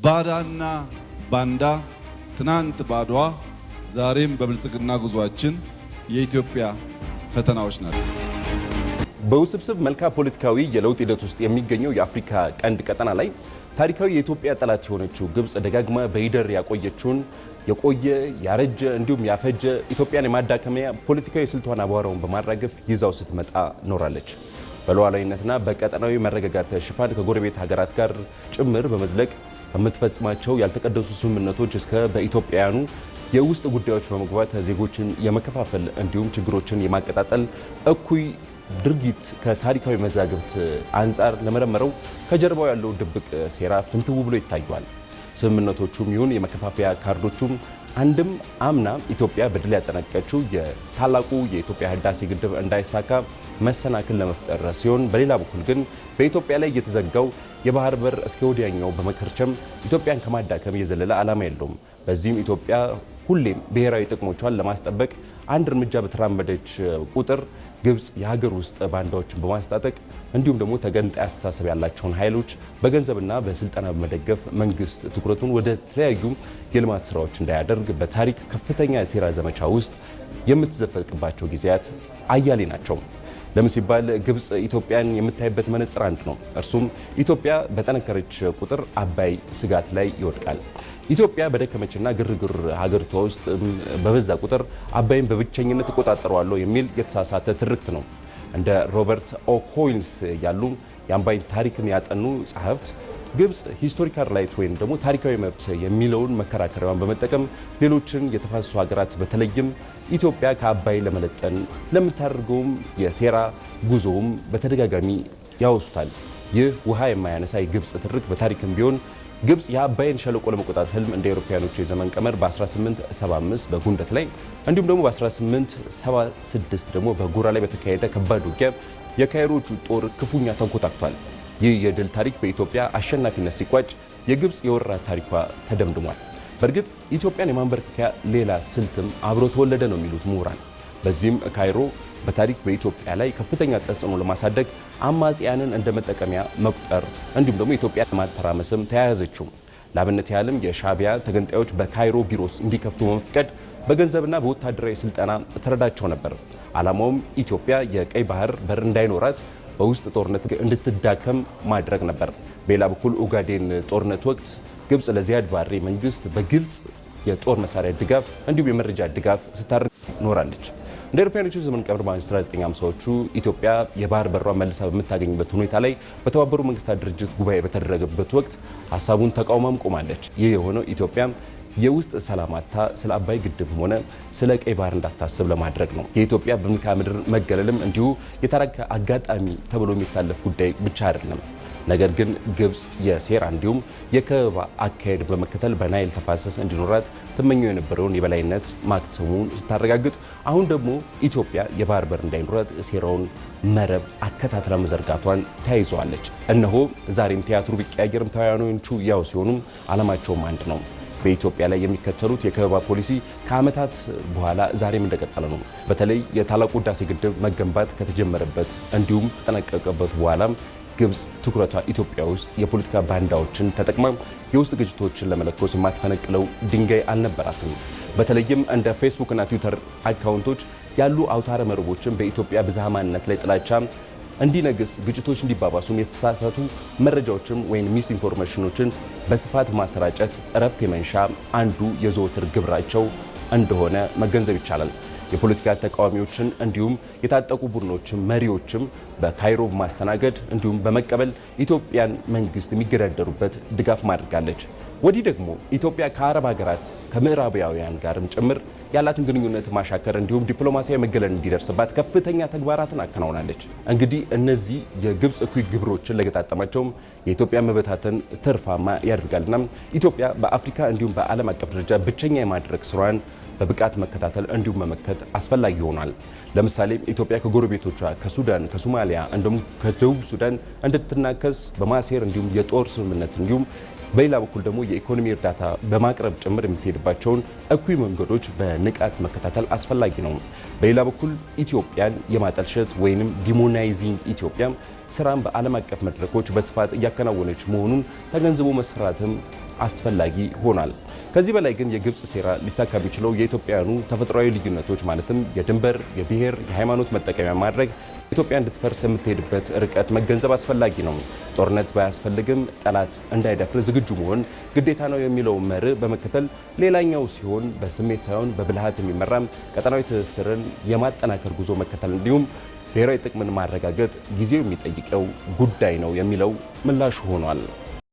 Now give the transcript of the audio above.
ባዳና ባንዳ ትናንት ባድዋ ዛሬም በብልጽግና ጉዟችን የኢትዮጵያ ፈተናዎች ናቸው። በውስብስብ መልካ ፖለቲካዊ የለውጥ ሂደት ውስጥ የሚገኘው የአፍሪካ ቀንድ ቀጠና ላይ ታሪካዊ የኢትዮጵያ ጠላት የሆነችው ግብጽ ደጋግማ በሂደር ያቆየችውን የቆየ ያረጀ እንዲሁም ያፈጀ ኢትዮጵያን የማዳከሚያ ፖለቲካዊ ስልቷን አቧራውን በማራገፍ ይዛው ስትመጣ ኖራለች። በሉዓላዊነትና በቀጠናዊ መረጋጋት ሽፋን ከጎረቤት ሀገራት ጋር ጭምር በመዝለቅ ከምትፈጽማቸው ያልተቀደሱ ስምምነቶች እስከ በኢትዮጵያውያኑ የውስጥ ጉዳዮች በመግባት ዜጎችን የመከፋፈል እንዲሁም ችግሮችን የማቀጣጠል እኩይ ድርጊት ከታሪካዊ መዛግብት አንጻር ለመረመረው ከጀርባው ያለው ድብቅ ሴራ ፍንትው ብሎ ይታያል። ስምምነቶቹም ይሁን የመከፋፈያ ካርዶቹም አንድም አምና ኢትዮጵያ በድል ያጠናቀቀችው የታላቁ የኢትዮጵያ ህዳሴ ግድብ እንዳይሳካ መሰናክል ለመፍጠር ሲሆን፣ በሌላ በኩል ግን በኢትዮጵያ ላይ የተዘጋው የባህር በር እስከ ወዲያኛው በመከርቸም ኢትዮጵያን ከማዳከም የዘለለ ዓላማ የለውም። በዚህም ኢትዮጵያ ሁሌም ብሔራዊ ጥቅሞቿን ለማስጠበቅ አንድ እርምጃ በተራመደች ቁጥር ግብጽ የሀገር ውስጥ ባንዳዎችን በማስታጠቅ እንዲሁም ደግሞ ተገንጣይ አስተሳሰብ ያላቸውን ኃይሎች በገንዘብና በስልጠና በመደገፍ መንግስት ትኩረቱን ወደ ተለያዩ የልማት ስራዎች እንዳያደርግ በታሪክ ከፍተኛ የሴራ ዘመቻ ውስጥ የምትዘፈቅባቸው ጊዜያት አያሌ ናቸው። ለምን ሲባል ግብጽ ኢትዮጵያን የምታይበት መነጽር አንድ ነው። እርሱም ኢትዮጵያ በጠነከረች ቁጥር አባይ ስጋት ላይ ይወድቃል። ኢትዮጵያ በደከመችና ግርግር ሀገሪቷ ውስጥ በበዛ ቁጥር አባይን በብቸኝነት እቆጣጠረዋለሁ የሚል የተሳሳተ ትርክት ነው። እንደ ሮበርት ኦኮይልስ ያሉ የአባይን ታሪክን ያጠኑ ጸሐፍት ግብጽ ሂስቶሪካል ራይት ወይም ደግሞ ታሪካዊ መብት የሚለውን መከራከሪያዋን በመጠቀም ሌሎችን የተፋሰሱ ሀገራት በተለይም ኢትዮጵያ ከአባይ ለመለጠን ለምታደርገውም የሴራ ጉዞውም በተደጋጋሚ ያወሱታል። ይህ ውሃ የማያነሳ የግብጽ ትርክት በታሪክም ቢሆን ግብጽ የአባይን ሸለቆ ለመቆጣጠር ህልም እንደ አውሮፓውያኖቹ የዘመን ቀመር በ1875 በጉንደት ላይ እንዲሁም ደግሞ በ1876 ደግሞ በጉራ ላይ በተካሄደ ከባድ ውጊያ የካይሮቹ ጦር ክፉኛ ተንኮታክቷል። ይህ የድል ታሪክ በኢትዮጵያ አሸናፊነት ሲቋጭ የግብጽ የወረራ ታሪኳ ተደምድሟል። በእርግጥ ኢትዮጵያን የማንበርከኪያ ሌላ ስልትም አብሮ ተወለደ ነው የሚሉት ምሁራን። በዚህም ካይሮ በታሪክ በኢትዮጵያ ላይ ከፍተኛ ተጽዕኖ ለማሳደግ አማጽያንን እንደ መጠቀሚያ መቁጠር እንዲሁም ደግሞ ኢትዮጵያ ለማተራመስም ተያያዘችው። ለአብነት ያህልም የሻዕቢያ ተገንጣዮች በካይሮ ቢሮስ እንዲከፍቱ በመፍቀድ በገንዘብና በወታደራዊ ስልጠና ተረዳቸው ነበር። ዓላማውም ኢትዮጵያ የቀይ ባህር በር እንዳይኖራት በውስጥ ጦርነት እንድትዳከም ማድረግ ነበር። በሌላ በኩል ኦጋዴን ጦርነት ወቅት ግብጽ ለዚያድ ባሬ መንግስት በግልጽ የጦር መሳሪያ ድጋፍ እንዲሁም የመረጃ ድጋፍ ስታደርግ ኖራለች። እንደ አውሮፓውያኖቹ ዘመን ቀመር በ1950ዎቹ ኢትዮጵያ የባህር በሯን መልሳ በምታገኝበት ሁኔታ ላይ በተባበሩ መንግስታት ድርጅት ጉባኤ በተደረገበት ወቅት ሀሳቡን ተቃውማም ቆማለች። ይህ የሆነው ኢትዮጵያ የውስጥ ሰላማታ ስለ አባይ ግድብም ሆነ ስለ ቀይ ባህር እንዳታስብ ለማድረግ ነው። የኢትዮጵያ በመልክዓ ምድር መገለልም እንዲሁ የታሪክ አጋጣሚ ተብሎ የሚታለፍ ጉዳይ ብቻ አይደለም። ነገር ግን ግብጽ የሴራ እንዲሁም የከበባ አካሄድ በመከተል በናይል ተፋሰስ እንዲኖራት ትመኘው የነበረውን የበላይነት ማክተሙን ስታረጋግጥ፣ አሁን ደግሞ ኢትዮጵያ የባህር በር እንዳይኖራት ሴራውን መረብ አከታትላ መዘርጋቷን ተያይዘዋለች። እነሆ ዛሬም ቲያትሩ ቢቀያየርም ተዋናዮቹ ያው ሲሆኑም ዓላማቸውም አንድ ነው። በኢትዮጵያ ላይ የሚከተሉት የከበባ ፖሊሲ ከዓመታት በኋላ ዛሬም እንደቀጠለ ነው። በተለይ የታላቁ ህዳሴ ግድብ መገንባት ከተጀመረበት እንዲሁም ተጠናቀቀበት በኋላም ግብጽ ትኩረቷ ኢትዮጵያ ውስጥ የፖለቲካ ባንዳዎችን ተጠቅማ የውስጥ ግጭቶችን ለመለኮስ የማትፈነቅለው ድንጋይ አልነበራትም። በተለይም እንደ ፌስቡክ እና ትዊተር አካውንቶች ያሉ አውታረ መረቦችን በኢትዮጵያ ብዝሃ ማንነት ላይ ጥላቻ እንዲነግስ፣ ግጭቶች እንዲባባሱም የተሳሳቱ መረጃዎችን ወይም ሚስ ኢንፎርሜሽኖችን በስፋት ማሰራጨት እረፍት የመንሻ አንዱ የዘወትር ግብራቸው እንደሆነ መገንዘብ ይቻላል። የፖለቲካ ተቃዋሚዎችን እንዲሁም የታጠቁ ቡድኖችን መሪዎችም በካይሮ ማስተናገድ እንዲሁም በመቀበል ኢትዮጵያን መንግስት የሚገዳደሩበት ድጋፍ ማድርጋለች። ወዲህ ደግሞ ኢትዮጵያ ከአረብ ሀገራት ከምዕራባውያን ጋርም ጭምር ያላትን ግንኙነት ማሻከር እንዲሁም ዲፕሎማሲያዊ መገለል እንዲደርስባት ከፍተኛ ተግባራትን አከናውናለች። እንግዲህ እነዚህ የግብጽ እኩይ ግብሮችን ለገጣጠማቸውም የኢትዮጵያ መበታተን ትርፋማ ያደርጋልና ኢትዮጵያ በአፍሪካ እንዲሁም በዓለም አቀፍ ደረጃ ብቸኛ የማድረግ ስራዋን በብቃት መከታተል እንዲሁም መመከት አስፈላጊ ይሆናል። ለምሳሌ ኢትዮጵያ ከጎረቤቶቿ ከሱዳን፣ ከሶማሊያ እንዲሁም ከደቡብ ሱዳን እንድትናከስ በማሴር እንዲሁም የጦር ስምምነት እንዲሁም በሌላ በኩል ደግሞ የኢኮኖሚ እርዳታ በማቅረብ ጭምር የምትሄድባቸውን እኩይ መንገዶች በንቃት መከታተል አስፈላጊ ነው። በሌላ በኩል ኢትዮጵያን የማጠልሸት ወይንም ዲሞናይዚንግ ኢትዮጵያ ስራን በዓለም አቀፍ መድረኮች በስፋት እያከናወነች መሆኑን ተገንዝቦ መስራትም አስፈላጊ ሆኗል። ከዚህ በላይ ግን የግብጽ ሴራ ሊሳካ ቢችለው የኢትዮጵያውያኑ ተፈጥሯዊ ልዩነቶች ማለትም የድንበር፣ የብሔር፣ የሃይማኖት መጠቀሚያ ማድረግ ኢትዮጵያ እንድትፈርስ የምትሄድበት ርቀት መገንዘብ አስፈላጊ ነው። ጦርነት ባያስፈልግም ጠላት እንዳይደፍር ዝግጁ መሆን ግዴታ ነው የሚለው መርህ በመከተል ሌላኛው ሲሆን በስሜት ሳይሆን በብልሃት የሚመራም ቀጠናዊ ትስስርን የማጠናከር ጉዞ መከተል እንዲሁም ብሔራዊ ጥቅምን ማረጋገጥ ጊዜው የሚጠይቀው ጉዳይ ነው የሚለው ምላሹ ሆኗል።